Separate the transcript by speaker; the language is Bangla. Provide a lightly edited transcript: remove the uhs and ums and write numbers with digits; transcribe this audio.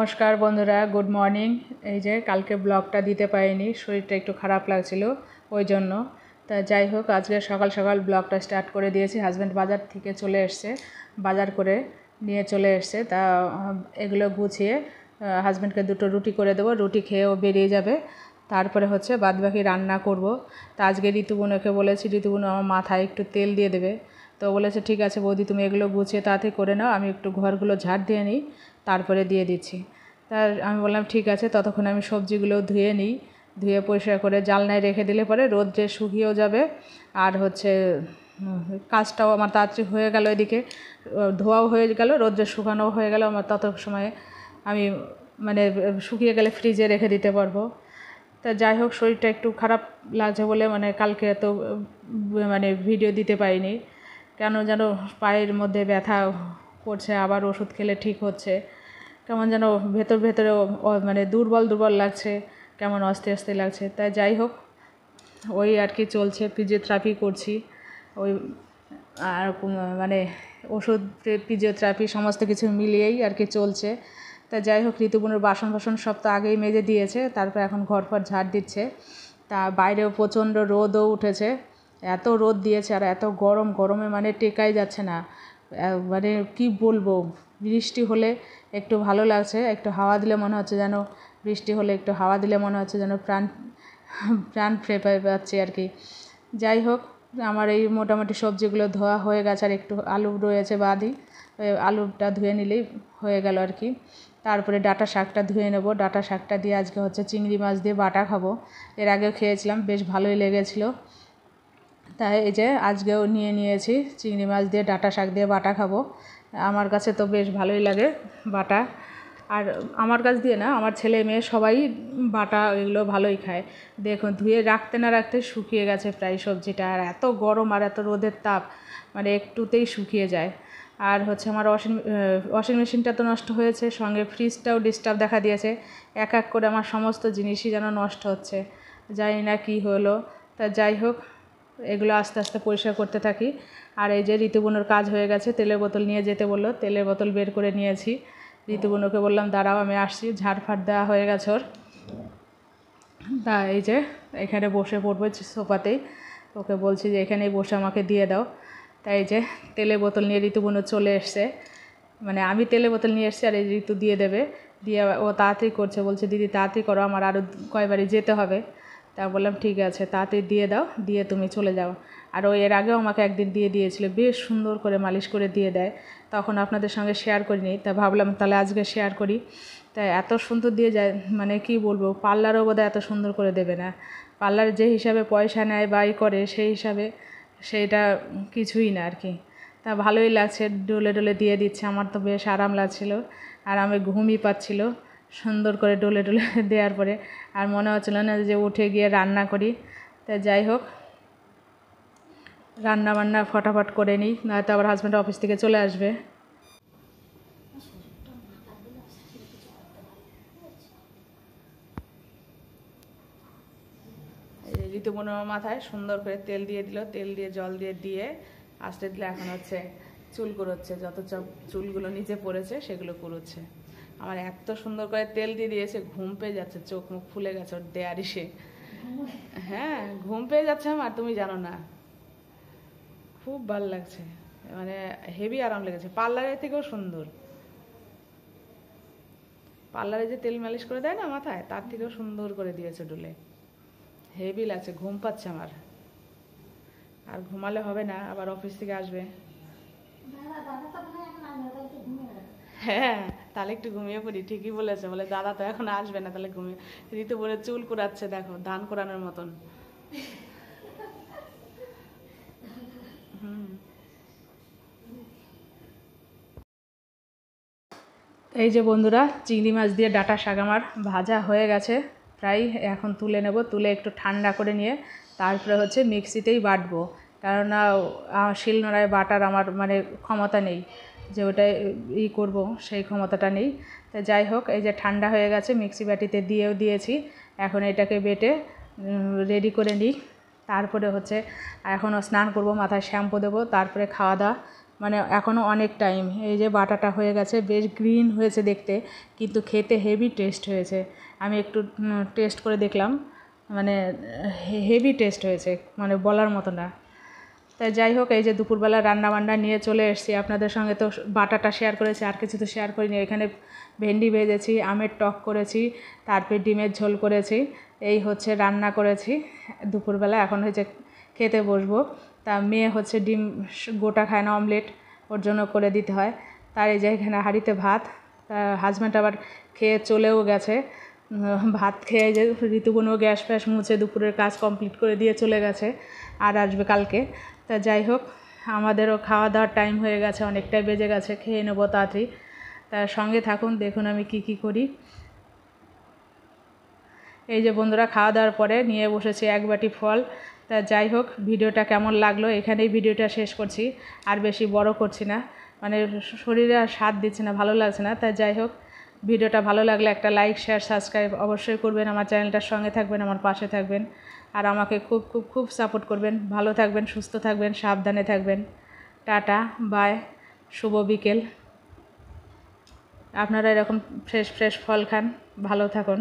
Speaker 1: নমস্কার বন্ধুরা, গুড মর্নিং। এই যে কালকে ব্লগটা দিতে পারিনি, শরীরটা একটু খারাপ লাগছিল ওই জন্য। তা যাই হোক, আজকে সকাল সকাল ব্লগটা স্টার্ট করে দিয়েছি। হাজব্যান্ড বাজার থেকে চলে এসছে, বাজার করে নিয়ে চলে এসছে। তা এগুলো গুছিয়ে হাজব্যান্ডকে দুটো রুটি করে দেবো, রুটি খেয়েও বেরিয়ে যাবে। তারপরে হচ্ছে বাদবাকি রান্না করব। তা আজকে ঋতুবুনকে বলেছি, ঋতুবুন আমার মাথায় একটু তেল দিয়ে দেবে। তো বলেছে ঠিক আছে বৌদি, তুমি এগুলো গুছিয়ে তাড়াতাড়ি করে নাও, আমি একটু ঘরগুলো ঝাড় দিয়ে নিই, তারপরে দিয়ে দিচ্ছি। তার আমি বললাম ঠিক আছে, ততক্ষণ আমি সবজিগুলো ধুয়ে নিই, ধুয়ে পরিষ্কার করে জানলায় রেখে দিলে পরে রোদ্রে শুকিয়েও যাবে। আর হচ্ছে কাজটাও আমার তাড়াতাড়ি হয়ে গেল, এদিকে ধোয়াও হয়ে গেল, রোদ্রে শুকানোও হয়ে গেল আমার। তত সময়ে আমি মানে শুকিয়ে গেলে ফ্রিজে রেখে দিতে পারবো। তা যাই হোক, শরীরটা একটু খারাপ লাগছে বলে কালকে তো ভিডিও দিতে পারিনি। কেন যেন পায়ের মধ্যে ব্যথা করছে, আবার ওষুধ খেলে ঠিক হচ্ছে, কেমন যেন ভেতরে দুর্বল দুর্বল লাগছে, কেমন অস্থির অস্থির লাগছে। তাই যাই হোক, ওই আর কি চলছে, ফিজিওথেরাপি করছি ওই। আর ওষুধ, ফিজিওথেরাপি সমস্ত কিছু মিলিয়েই আর কি চলছে। তা যাই হোক, ঋতুবুনের বাসন সব তো আগেই মেজে দিয়েছে, তারপর এখন ঘর ঝাড় দিচ্ছে। তা বাইরেও প্রচণ্ড রোদও উঠেছে, এত রোদ দিয়েছে আর এত গরমে টেকাই যাচ্ছে না। কি বলবো, বৃষ্টি হলে একটু ভালো লাগছে, একটু হাওয়া দিলে মনে হচ্ছে যেন, বৃষ্টি হলে একটু হাওয়া দিলে মনে হচ্ছে যেন প্রাণ ফিরে পাচ্ছি আর কি। যাই হোক, আমার এই মোটামুটি সবজিগুলো ধোয়া হয়ে গেছে, আর একটু আলু রয়েছে বাদি, আলুটা ধুয়ে নিলেই হয়ে গেল আর কি। তারপরে ডাঁটা শাকটা ধুয়ে নেব, ডাঁটা শাকটা দিয়ে আজকে হচ্ছে চিংড়ি মাছ দিয়ে বাটা খাবো। এর আগেও খেয়েছিলাম, বেশ ভালোই লেগেছিলো। তাই এই যে আজকেও নিয়েছি, চিংড়ি মাছ দিয়ে ডাঁটা শাক দিয়ে বাটা খাবো। আমার কাছে তো বেশ ভালোই লাগে বাটা। আর আমার কাছ দিয়ে না, আমার ছেলে মেয়ে সবাই বাটা এগুলো ভালোই খায়। দেখুন, ধুয়ে রাখতে না রাখতে শুকিয়ে গেছে প্রায় সবজিটা। আর এত গরম আর এত রোদের তাপ, একটুতেই শুকিয়ে যায়। আর হচ্ছে আমার ওয়াশিং মেশিনটা তো নষ্ট হয়েছে, সঙ্গে ফ্রিজটাও ডিস্টার্ব দেখা দিয়েছে। এক এক করে আমার সমস্ত জিনিসই যেন নষ্ট হচ্ছে, জানি না কি হলো। তা যাই হোক, এগুলো আস্তে আস্তে পরিষ্কার করতে থাকি। আর এই যে ঋতুবুনোর কাজ হয়ে গেছে, তেলের বোতল নিয়ে যেতে বললো, তেলের বোতল বের করে নিয়েছি। ঋতুবুনোকে বললাম দাঁড়াও আমি আসছি, ঝাড়ফাট দেওয়া হয়ে গেছে ওর। তা এই যে এখানে বসে পড়বো সোফাতেই, ওকে বলছি যে এখানেই বসে আমাকে দিয়ে দাও। তাই যে তেলের বোতল নিয়ে ঋতুবুনো চলে এসছে, আমি তেলের বোতল নিয়ে এসছি আর এই ঋতু দিয়ে দেবে। দিয়ে ও তাড়াতাড়ি করছে, বলছে দিদি তাড়াতাড়ি করো, আমার আরও কয়বারই যেতে হবে। তা বললাম ঠিক আছে, তাড়াতাড়ি দিয়ে দাও, দিয়ে তুমি চলে যাও। আর ও এর আগেও আমাকে একদিন দিয়ে দিয়েছিল, বেশ সুন্দর করে মালিশ করে দিয়ে দেয়, তখন আপনাদের সঙ্গে শেয়ার করিনি। তা ভাবলাম তাহলে আজকে শেয়ার করি। তাই এত সুন্দর দিয়ে যায়, কি বলবো, পার্লারও বোধহয় এত সুন্দর করে দেবে না। পার্লার যে হিসাবে পয়সা নেয় বা করে, সেই হিসাবে সেইটা কিছুই না আর কি। তা ভালোই লাগছে, ডলে ডলে দিয়ে দিচ্ছে, আমার তো বেশ আরাম লাগছিল। আর আমি ঘুমই পাচ্ছিল সুন্দর করে ডলে ডলে দেওয়ার পরে। আর মনে হচ্ছিল না যে উঠে গিয়ে রান্না করি। তা যাই হোক, রান্না বান্না ফটাফট করে নিই, নয়তো আবার হাজব্যান্ড অফিস থেকে চলে আসবে। ঋতুবুনোর মাথায় সুন্দর করে তেল দিয়ে দিল, তেল দিয়ে জল দিয়ে আস্তে দিলে এখন হচ্ছে চুল কুড়োচ্ছে, যত চুলগুলো নিচে পড়েছে সেগুলো কুড়োচ্ছে। আমার এত সুন্দর করে তেল দিয়ে দিয়েছে, ঘুম পেয়ে যাচ্ছে, চোখ মুখ ফুলে গেছে ওর দেয়ারি সে। হ্যাঁ, ঘুম পেয়ে যাচ্ছে আমার, তুমি জানো না, খুব ভালো লাগছে, হেভি আরাম লেগেছে। পার্লারের থেকেও সুন্দর, পার্লারে যে তেল মালিশ করে দেয় না মাথায়, তার থেকেও সুন্দর করে দিয়েছে ডুলে, হেভি লাগছে। ঘুম পাচ্ছে আমার, আর ঘুমালে হবে না, আবার অফিস থেকে আসবে। হ্যাঁ, তাহলে একটু ঘুমিয়ে পড়ি, ঠিকই বলেছে, বলে দাদা তো এখন আসবে না, তাহলে ঘুমিয়ে। ঋতু বলে চুল কুড়াচ্ছে, দেখো ধান কুড়ানোর মতন। এই যে বন্ধুরা, চিংড়ি মাছ দিয়ে ডাঁটা শাক আমার ভাজা হয়ে গেছে প্রায়, এখন তুলে নেব, তুলে একটু ঠান্ডা করে নিয়ে তারপরে হচ্ছে মিক্সিতেই বাটবো। কেননা শিলনোড়ায় বাটার আমার ক্ষমতা নেই, যে ওটাই করব, সেই ক্ষমতাটা নেই। তো যাই হোক, এই যে ঠান্ডা হয়ে গেছে, মিক্সি বাটিতে দিয়েও দিয়েছি। এখন এটাকে বেটে রেডি করে নিই। তারপরে হচ্ছে এখনও স্নান করব, মাথায় শ্যাম্পু দেবো, তারপরে খাওয়া দাওয়া মানে এখনও অনেক টাইম। এই যে বাটাটা হয়ে গেছে, বেশ গ্রিন হয়েছে দেখতে, কিন্তু খেতে হেভি টেস্ট হয়েছে। আমি একটু টেস্ট করে দেখলাম, মানে হেভি টেস্ট হয়েছে, মানে বলার মতো না। তাই যাই হোক, এই যে দুপুরবেলা রান্নাবান্না নিয়ে চলে এসেছি। আপনাদের সঙ্গে তো বাটাটা শেয়ার করেছি, আর কিছু তো শেয়ার করিনি। এখানে ভেন্ডি ভেজেছি, আমের টক করেছি, তারপরে ডিমের ঝোল করেছি। এই হচ্ছে রান্না করেছি দুপুরবেলা। এখন হচ্ছে খেতে বসবো। তা মেয়ে হচ্ছে ডিম গোটা খায় না, অমলেট ওর জন্য করে দিতে হয়। তার এই যে এখানে হাঁড়িতে ভাত। তা হাজব্যান্ড আবার খেয়ে চলেও গেছে। ভাত খেয়ে যে ঋতুগুণও গ্যাস ফ্যাস মুছে দুপুরের কাজ কমপ্লিট করে দিয়ে চলে গেছে, আর আসবে কালকে। তা যাই হোক, আমাদেরও খাওয়া দাওয়ার টাইম হয়ে গেছে, অনেকটাই বেজে গেছে, খেয়ে নেবো তাড়াতাড়ি। তার সঙ্গে থাকুন, দেখুন আমি কি কি করি। এই যে বন্ধুরা, খাওয়া দাওয়ার পরে নিয়ে বসেছি এক বাটি ফল। তা যাই হোক, ভিডিওটা কেমন লাগলো এখানেই ভিডিওটা শেষ করছি, আর বেশি বড় করছি না, মানে শরীরে আর স্বাদ দিচ্ছে না, ভালো লাগছে না। তা যাই হোক, ভিডিওটা ভালো লাগলে একটা লাইক শেয়ার সাবস্ক্রাইব অবশ্যই করবেন, আমার চ্যানেলটার সঙ্গে থাকবেন, আমার পাশে থাকবেন, আর আমাকে খুব খুব খুব সাপোর্ট করবেন। ভালো থাকবেন, সুস্থ থাকবেন, সাবধানে থাকবেন। টাটা, বাই, শুভ বিকেল। আপনারা এরকম ফ্রেশ ফ্রেশ ফল খান, ভালো থাকুন।